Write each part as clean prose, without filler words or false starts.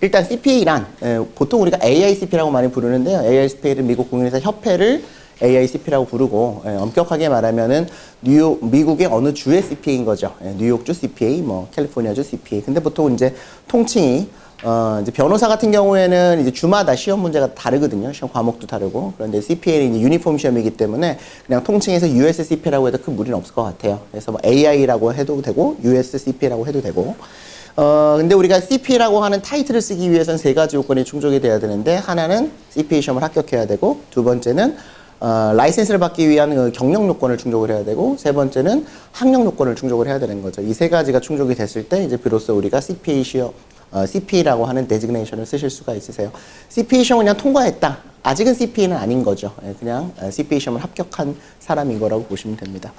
일단 CPA란 보통 우리가 AICP라고 많이 부르는데요. AICPA는 미국 공인회사 협회를 AICP라고 부르고 엄격하게 말하면은 미국의 어느 주의 CPA인 거죠. 뉴욕주 CPA, 뭐 캘리포니아주 CPA. 근데 보통 이제 통칭이 이제 변호사 같은 경우에는 이제 주마다 시험 문제가 다르거든요. 시험 과목도 다르고. 그런데 CPA는 이제 유니폼 시험이기 때문에 그냥 통칭해서 USCP라고 해도 큰 무리는 없을 것 같아요. 그래서 뭐 AI라고 해도 되고 USCP라고 해도 되고. 근데 우리가 CPA라고 하는 타이틀을 쓰기 위해서는 세 가지 요건이 충족이 돼야 되는데, 하나는 CPA 시험을 합격해야 되고, 두 번째는 라이센스를 받기 위한 그 경력 요건을 충족을 해야 되고, 세 번째는 학력 요건을 충족을 해야 되는 거죠. 이 세 가지가 충족이 됐을 때 이제 비로소 우리가 CPA 시험, CPA라고 하는 데지그네이션을 쓰실 수가 있으세요. CPA 시험을 그냥 통과했다. 아직은 CPA는 아닌 거죠. 그냥 CPA 시험을 합격한 사람인 거라고 보시면 됩니다.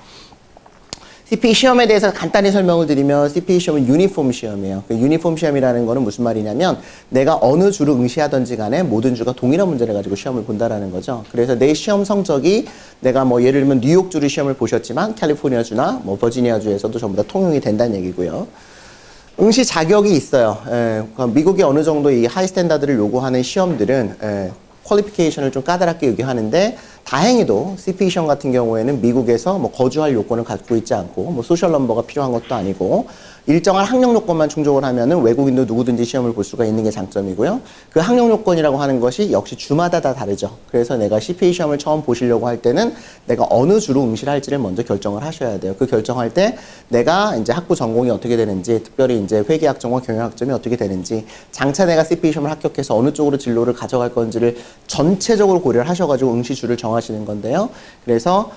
CPA 시험에 대해서 간단히 설명을 드리면, CPA 시험은 유니폼 시험이에요. 그 유니폼 시험이라는 거는 무슨 말이냐면, 내가 어느 주를 응시하든지 간에 모든 주가 동일한 문제를 가지고 시험을 본다라는 거죠. 그래서 내 시험 성적이 내가 뭐 예를 들면 뉴욕주를 시험을 보셨지만 캘리포니아주나 뭐 버지니아주에서도 전부 다 통용이 된다는 얘기고요. 응시 자격이 있어요. 미국이 어느 정도 이 하이 스탠다드를 요구하는 시험들은 퀄리피케이션을 좀 까다롭게 요구하는데, 다행히도 CPA 시험 같은 경우에는 미국에서 뭐 거주할 요건을 갖고 있지 않고, 뭐 소셜 넘버가 필요한 것도 아니고, 일정한 학력 요건만 충족을 하면은 외국인도 누구든지 시험을 볼 수가 있는 게 장점이고요. 그 학력 요건이라고 하는 것이 역시 주마다 다 다르죠. 그래서 내가 CPA 시험을 처음 보시려고 할 때는 내가 어느 주로 응시를 할지를 먼저 결정을 하셔야 돼요. 그 결정할 때 내가 이제 학부 전공이 어떻게 되는지, 특별히 이제 회계학점과 경영학점이 어떻게 되는지, 장차 내가 CPA 시험을 합격해서 어느 쪽으로 진로를 가져갈 건지를 전체적으로 고려를 하셔가지고 응시주를 정하시는 건데요. 그래서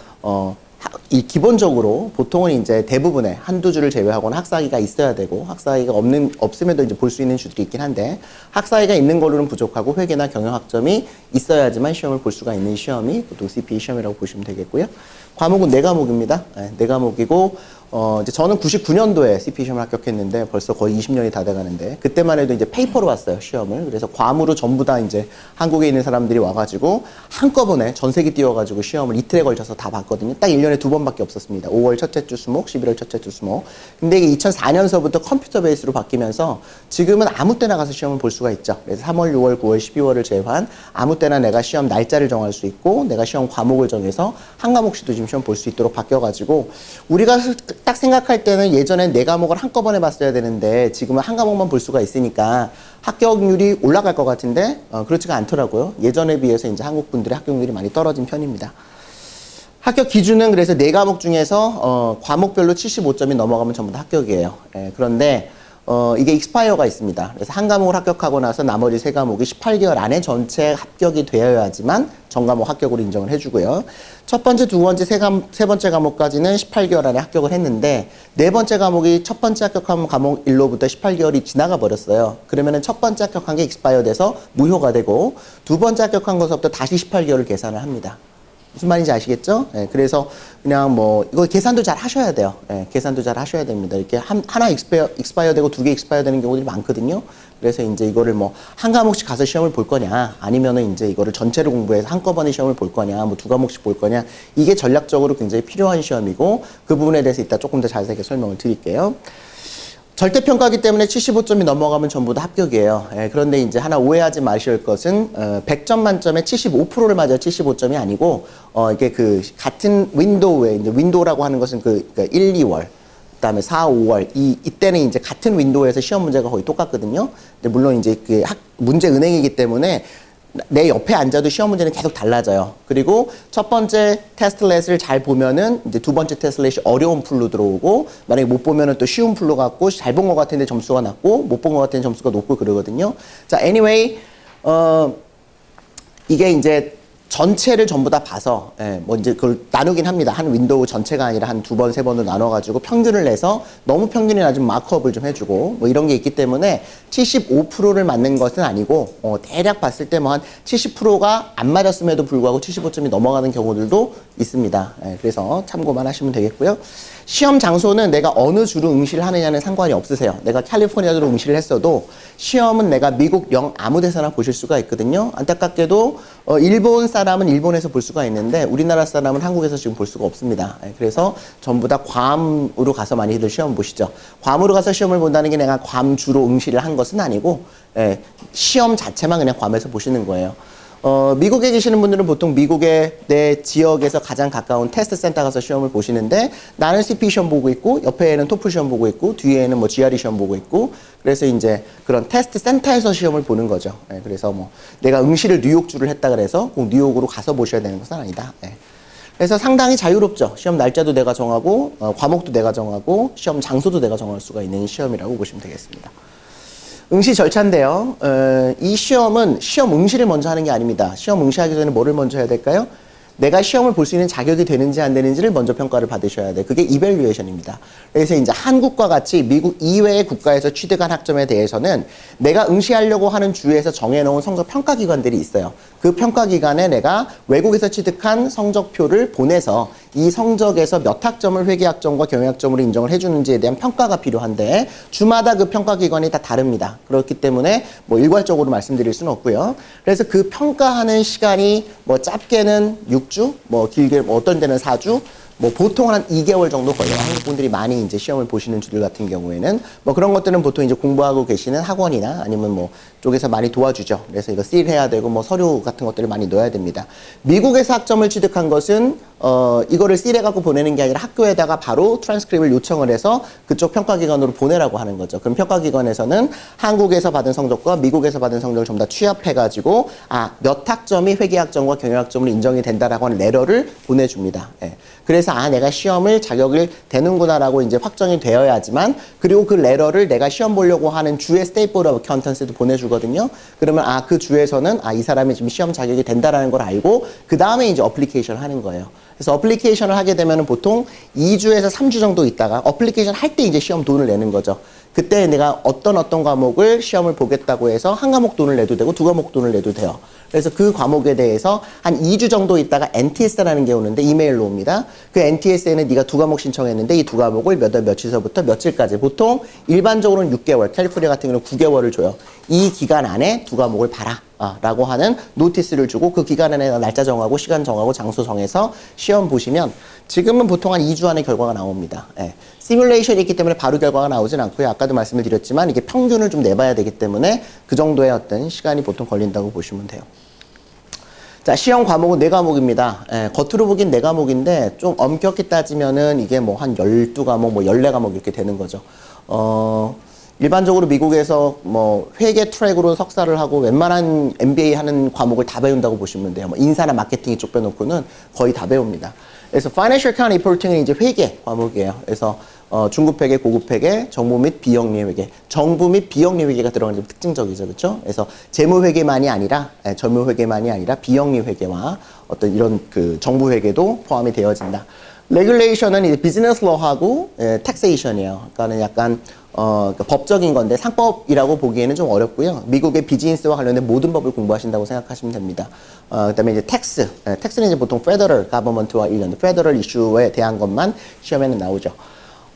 이 기본적으로 보통은 이제 대부분의 한두 주를 제외하고는 학사학위가 있어야 되고, 학사학위가 없음에도 이제 볼 수 있는 주들이 있긴 한데, 학사학위가 있는 걸로는 부족하고 회계나 경영학점이 있어야지만 시험을 볼 수가 있는 시험이 보통 CPA 시험이라고 보시면 되겠고요. 과목은 4과목입니다. 네 과목이고, 이제 저는 99년도에 CPA 시험을 합격했는데 벌써 거의 20년이 다 돼가는데, 그때만 해도 이제 페이퍼로 왔어요, 시험을. 그래서 괌으로 전부 다 이제 한국에 있는 사람들이 와가지고 한꺼번에 전세기 띄워가지고 시험을 이틀에 걸쳐서 다 봤거든요. 딱 1년에 2번밖에 없었습니다. 5월 첫째 주 수목, 11월 첫째 주 수목. 근데 이게 2004년서부터 컴퓨터 베이스로 바뀌면서 지금은 아무 때나 가서 시험을 볼 수가 있죠. 그래서 3월, 6월, 9월, 12월을 제외한 아무 때나 내가 시험 날짜를 정할 수 있고, 내가 시험 과목을 정해서 한 과목씩도 지금 시험 볼 수 있도록 바뀌어가지고, 우리가 딱 생각할 때는 예전엔 4과목을 한꺼번에 봤어야 되는데 지금은 한 과목만 볼 수가 있으니까 합격률이 올라갈 것 같은데 그렇지가 않더라고요. 예전에 비해서 이제 한국 분들의 합격률이 많이 떨어진 편입니다. 합격 기준은 그래서 4과목 중에서 과목별로 75점이 넘어가면 전부 다 합격이에요. 그런데 이게 익스파이어가 있습니다. 그래서 한 과목을 합격하고 나서 나머지 3과목이 18개월 안에 전체 합격이 되어야지만 전 과목 합격으로 인정을 해주고요. 첫 번째, 두 번째, 세 번째 과목까지는 18개월 안에 합격을 했는데, 네 번째 과목이 첫 번째 합격한 과목 일로부터 18개월이 지나가 버렸어요. 그러면은 첫 번째 합격한 게 익스파이어 돼서 무효가 되고, 두 번째 합격한 것부터 다시 18개월을 계산을 합니다. 무슨 말인지 아시겠죠? 그래서 그냥 뭐 이거 계산도 잘 하셔야 돼요. 계산도 잘 하셔야 됩니다. 이렇게 하나 익스파이어 되고 2개 익스파이어 되는 경우들이 많거든요. 그래서 이제 이거를 뭐 한 과목씩 가서 시험을 볼 거냐, 아니면은 이제 이거를 전체를 공부해서 한꺼번에 시험을 볼 거냐, 뭐 2과목씩 볼 거냐, 이게 전략적으로 굉장히 필요한 시험이고, 그 부분에 대해서 이따 조금 더 자세하게 설명을 드릴게요. 절대평가기 때문에 75점이 넘어가면 전부 다 합격이에요. 그런데 이제 하나 오해하지 마실 것은 100점 만점에 75%를 맞아요. 75점이 아니고 이게 그 같은 윈도우에, 이제 윈도우라고 하는 것은 그러니까 1, 2월 그다음에 4, 5월 이때는 이제 같은 윈도우에서 시험 문제가 거의 똑같거든요. 근데 물론 이제 그 문제 은행이기 때문에 내 옆에 앉아도 시험 문제는 계속 달라져요. 그리고 첫 번째 테스트렛을 잘 보면은 이제 두 번째 테스트렛이 어려운 풀로 들어오고, 만약에 못 보면은 또 쉬운 풀로 갖고, 잘 본 것 같은데 점수가 낮고, 못 본 것 같은데 점수가 높고 그러거든요. 자, anyway, 이게 이제 전체를 전부 다 봐서, 뭐 이제 그걸 나누긴 합니다. 한 윈도우 전체가 아니라 한 2번, 3번으로 나눠가지고 평균을 내서, 너무 평균이 낮으면 마크업을 좀 해주고, 뭐 이런 게 있기 때문에 75%를 맞는 것은 아니고, 대략 봤을 때 뭐 한 70%가 안 맞았음에도 불구하고 75점이 넘어가는 경우들도 있습니다. 그래서 참고만 하시면 되겠고요. 시험 장소는 내가 어느 주로 응시를 하느냐는 상관이 없으세요. 내가 캘리포니아주로 응시를 했어도 시험은 내가 미국 영 아무 데서나 보실 수가 있거든요. 안타깝게도 일본 사람은 일본에서 볼 수가 있는데 우리나라 사람은 한국에서 지금 볼 수가 없습니다. 그래서 전부 다 괌으로 가서 많이들 시험 보시죠. 괌으로 가서 시험을 본다는 게 내가 괌 주로 응시를 한 것은 아니고 시험 자체만 그냥 괌에서 보시는 거예요. 미국에 계시는 분들은 보통 미국의 내 지역에서 가장 가까운 테스트 센터 가서 시험을 보시는데 나는 CP 시험 보고 있고 옆에는 토플 시험 보고 있고 뒤에는 뭐 GRE 시험 보고 있고 그래서 이제 그런 테스트 센터에서 시험을 보는 거죠. 그래서 뭐 내가 응시를 뉴욕주를 했다 그래서 꼭 뉴욕으로 가서 보셔야 되는 것은 아니다. 그래서 상당히 자유롭죠. 시험 날짜도 내가 정하고 과목도 내가 정하고 시험 장소도 내가 정할 수가 있는 시험이라고 보시면 되겠습니다. 응시 절차인데요. 이 시험은 시험 응시를 먼저 하는 게 아닙니다. 시험 응시하기 전에 뭐를 먼저 해야 될까요? 내가 시험을 볼 수 있는 자격이 되는지 안 되는지를 먼저 평가를 받으셔야 돼. 그게 이밸류에이션입니다. 그래서 이제 한국과 같이 미국 이외의 국가에서 취득한 학점에 대해서는 내가 응시하려고 하는 주에서 정해놓은 성적 평가 기관들이 있어요. 그 평가 기관에 내가 외국에서 취득한 성적표를 보내서 이 성적에서 몇 학점을 회계학점과 경영학점으로 인정을 해주는지에 대한 평가가 필요한데 주마다 그 평가 기관이 다 다릅니다. 그렇기 때문에 뭐 일괄적으로 말씀드릴 수는 없고요. 그래서 그 평가하는 시간이 뭐 짧게는 6주, 뭐 길게 뭐 어떤 데는 4주, 뭐 보통은 한 2개월 정도 걸려요. 한국 분들이 많이 이제 시험을 보시는 주들 같은 경우에는 뭐 그런 것들은 보통 이제 공부하고 계시는 학원이나 아니면 뭐 쪽에서 많이 도와주죠. 그래서 이거 씰 해야 되고 뭐 서류 같은 것들을 많이 넣어야 됩니다. 미국에서 학점을 취득한 것은 이거를 씰 해갖고 보내는 게 아니라 학교에다가 바로 트랜스크립을 요청을 해서 그쪽 평가기관으로 보내라고 하는 거죠. 그럼 평가기관에서는 한국에서 받은 성적과 미국에서 받은 성적을 전부 다 취합해가지고 몇 학점이 회계학점과 경영학점으로 인정이 된다라고 하는 레터를 보내줍니다. 그래서 내가 시험을 자격을 되는구나라고 이제 확정이 되어야지만 그리고 그 레터를 내가 시험 보려고 하는 주의 스테이트 보드 오브 어카운턴스에도 보내주거든요. 그러면 그 주에서는 이 사람이 지금 시험 자격이 된다라는 걸 알고 그 다음에 이제 어플리케이션을 하는 거예요. 그래서 어플리케이션을 하게 되면 보통 2주에서 3주 정도 있다가 어플리케이션 할 때 이제 시험 돈을 내는 거죠. 그때 내가 어떤 과목을 시험을 보겠다고 해서 한 과목 돈을 내도 되고 두 과목 돈을 내도 돼요. 그래서 그 과목에 대해서 한 2주 정도 있다가 NTS라는 게 오는데 이메일로 옵니다. 그 NTS에는 네가 두 과목 신청했는데 이 두 과목을 몇 월 며칠서부터 며칠까지 보통 일반적으로는 6개월, 캘리포니아 같은 경우는 9개월을 줘요. 이 기간 안에 두 과목을 봐라. 라고 하는 노티스를 주고 그 기간 안에 날짜 정하고 시간 정하고 장소 정해서 시험 보시면 지금은 보통 한 2주 안에 결과가 나옵니다. 시뮬레이션이 있기 때문에 바로 결과가 나오진 않고요. 아까도 말씀을 드렸지만 이게 평균을 좀 내봐야 되기 때문에 그 정도의 어떤 시간이 보통 걸린다고 보시면 돼요. 자, 시험 과목은 4과목입니다. 겉으로 보긴 4과목인데 좀 엄격히 따지면은 이게 뭐 한 12과목, 뭐 14과목 이렇게 되는 거죠. 일반적으로 미국에서 뭐 회계 트랙으로 석사를 하고 웬만한 MBA 하는 과목을 다 배운다고 보시면 돼요. 뭐 인사나 마케팅 이쪽 빼놓고는 거의 다 배웁니다. 그래서 Financial Accounting Reporting은 이제 회계 과목이에요. 그래서 중급 회계, 고급 회계, 정부 및 비영리 회계, 정부 및 비영리 회계가 들어가는 게 특징적이죠, 그렇죠? 그래서 재무 회계만이 아니라, 전무 회계만이 아니라 비영리 회계와 어떤 이런 그 정부 회계도 포함이 되어진다. 레귤레이션은 이제 비즈니스 러하고 텍세이션이에요. 그러니까는 약간 그러니까 법적인 건데 상법이라고 보기에는 좀 어렵고요. 미국의 비즈니스와 관련된 모든 법을 공부하신다고 생각하시면 됩니다. 그다음에 이제 텍스는 이제 보통 페더럴 가버먼트와 관련 페더럴 이슈에 대한 것만 시험에는 나오죠.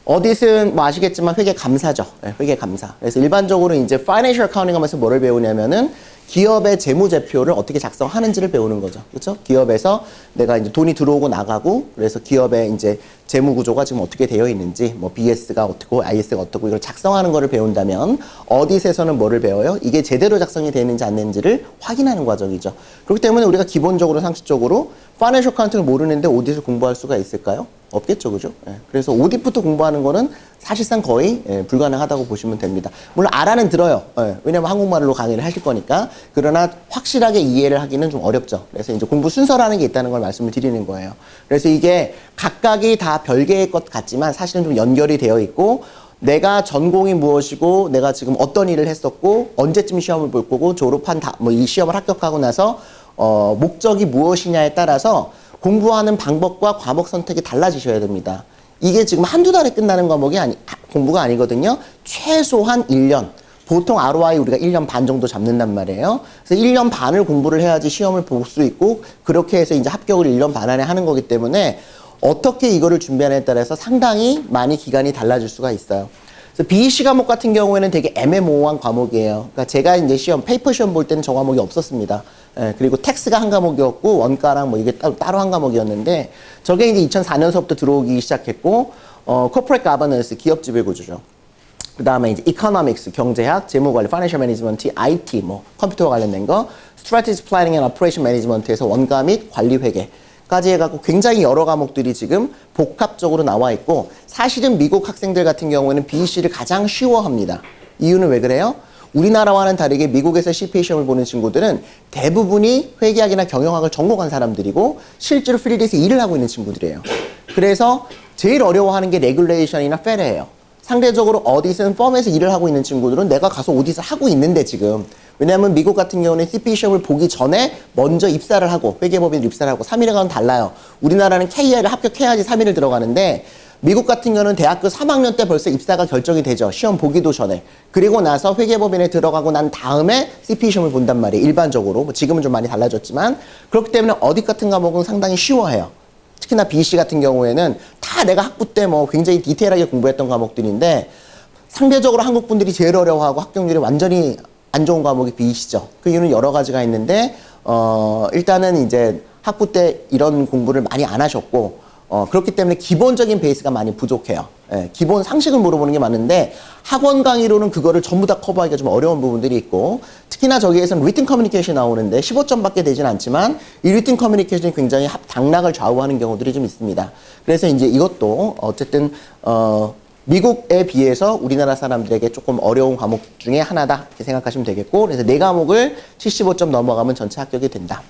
어디슨 뭐 아시겠지만 회계 감사죠. 회계 감사. 그래서 일반적으로 이제 파이낸셜 어카운팅 하면서 뭐를 배우냐면은 기업의 재무제표를 어떻게 작성하는지를 배우는 거죠. 그렇죠? 기업에서 내가 이제 돈이 들어오고 나가고 그래서 기업의 이제 재무 구조가 지금 어떻게 되어 있는지 뭐 BS가 어떻고 IS가 어떻고 이걸 작성하는 거를 배운다면 어디서는 뭐를 배워요? 이게 제대로 작성이 되는지 안 되는지를 확인하는 과정이죠. 그렇기 때문에 우리가 기본적으로 상식적으로 파이낸셜 어카운팅을 모르는데 오디트를 공부할 수가 있을까요? 없겠죠, 그죠? 그래서 오디트부터 공부하는 거는 사실상 거의 불가능하다고 보시면 됩니다. 물론 알아는 들어요. 왜냐면 한국말로 강의를 하실 거니까. 그러나 확실하게 이해를 하기는 좀 어렵죠. 그래서 이제 공부 순서라는 게 있다는 걸 말씀을 드리는 거예요. 그래서 이게 각각이 다 별개의 것 같지만 사실은 좀 연결이 되어 있고 내가 전공이 무엇이고 내가 지금 어떤 일을 했었고 언제쯤 시험을 볼 거고 졸업한 뭐 이 시험을 합격하고 나서 목적이 무엇이냐에 따라서 공부하는 방법과 과목 선택이 달라지셔야 됩니다. 이게 지금 한두 달에 끝나는 과목이 공부가 아니거든요. 최소한 1년. 보통 ROI 우리가 1년 반 정도 잡는단 말이에요. 그래서 1년 반을 공부를 해야지 시험을 볼 수 있고 그렇게 해서 이제 합격을 1년 반 안에 하는 거기 때문에 어떻게 이거를 준비하느냐에 따라서 상당히 많이 기간이 달라질 수가 있어요. 그래서 BEC 과목 같은 경우에는 되게 애매모호한 과목이에요. 그러니까 제가 이제 시험, 페이퍼 시험 볼 때는 저 과목이 없었습니다. 예, 그리고 텍스가 한 과목이었고, 원가랑 뭐 이게 따로 한 과목이었는데, 저게 이제 2004년서부터 들어오기 시작했고, corporate governance, 기업 지배 구조죠. 그 다음에 이제 economics, 경제학, 재무관리, financial management, IT, 뭐 컴퓨터와 관련된 거, strategic planning and operation management에서 원가 및 관리 회계. 까지 해갖고 굉장히 여러 과목들이 지금 복합적으로 나와 있고, 사실은 미국 학생들 같은 경우에는 BEC를 가장 쉬워합니다. 이유는 왜 그래요? 우리나라와는 다르게 미국에서 CPA 시험을 보는 친구들은 대부분이 회계학이나 경영학을 전공한 사람들이고 실제로 필드에서 일을 하고 있는 친구들이에요. 그래서 제일 어려워하는 게 레귤레이션이나 페레예요. 상대적으로 어디든 펌에서 일을 하고 있는 친구들은 내가 가서 오디트를 하고 있는데 지금, 왜냐하면 미국 같은 경우는 CPA 시험을 보기 전에 먼저 입사를 하고, 회계법인으로 입사를 하고 3일에가는 달라요. 우리나라는 KI를 합격해야지 3일을 들어가는데, 미국 같은 경우는 대학교 3학년 때 벌써 입사가 결정이 되죠. 시험 보기도 전에. 그리고 나서 회계법인에 들어가고 난 다음에 CPA 시험을 본단 말이에요. 일반적으로. 뭐 지금은 좀 많이 달라졌지만. 그렇기 때문에 어디 같은 과목은 상당히 쉬워해요. 특히나 BEC 같은 경우에는 다 내가 학부 때 뭐 굉장히 디테일하게 공부했던 과목들인데, 상대적으로 한국 분들이 제일 어려워하고 합격률이 완전히 안 좋은 과목이 BEC죠. 그 이유는 여러 가지가 있는데, 일단은 이제 학부 때 이런 공부를 많이 안 하셨고, 그렇기 때문에 기본적인 베이스가 많이 부족해요. 예, 기본 상식을 물어보는 게 많은데, 학원 강의로는 그거를 전부 다 커버하기가 좀 어려운 부분들이 있고, 특히나 저기에서는 리튼 커뮤니케이션이 나오는데 15점밖에 되진 않지만, 이 리튼 커뮤니케이션이 굉장히 당락을 좌우하는 경우들이 좀 있습니다. 그래서 이제 이것도 어쨌든 미국에 비해서 우리나라 사람들에게 조금 어려운 과목 중에 하나다 이렇게 생각하시면 되겠고, 그래서 4과목을 75점 넘어가면 전체 합격이 된다.